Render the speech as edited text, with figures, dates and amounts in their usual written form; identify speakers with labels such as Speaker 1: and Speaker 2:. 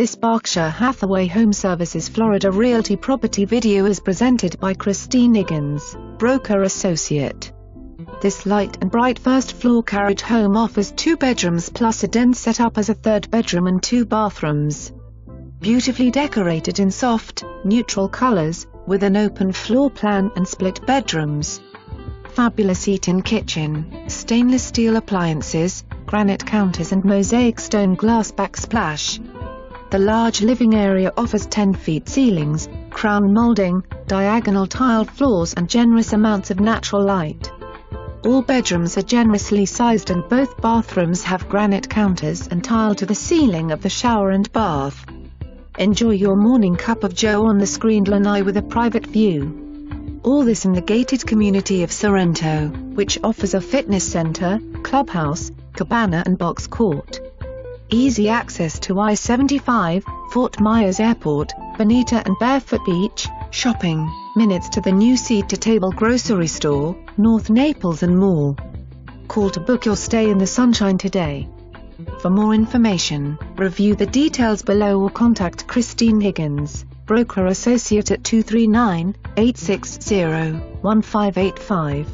Speaker 1: This Berkshire Hathaway HomeServices Florida Realty property video is presented by Christine Higgins, Broker Associate. This light and bright first-floor carriage home offers 2 bedrooms plus a den set up as a 3rd bedroom and 2 bathrooms. Beautifully decorated in soft, neutral colors, with an open floor plan and split bedrooms. Fabulous eat-in kitchen, stainless steel appliances, granite counters and mosaic stone glass backsplash. The large living area offers 10-feet ceilings, crown molding, diagonal tile floors and generous amounts of natural light. All bedrooms are generously sized and both bathrooms have granite counters and tile to the ceiling of the shower and bath. Enjoy your morning cup of joe on the screened lanai with a private view. All this in the gated community of Sorrento, which offers a fitness center, clubhouse, cabana and box court. Easy access to I-75, Fort Myers Airport, Bonita and Barefoot Beach, shopping, minutes to the new seed-to-table grocery store, North Naples and more. Call to book your stay in the sunshine today. For more information, review the details below or contact Christine Higgins, Broker Associate at 239-860-1585.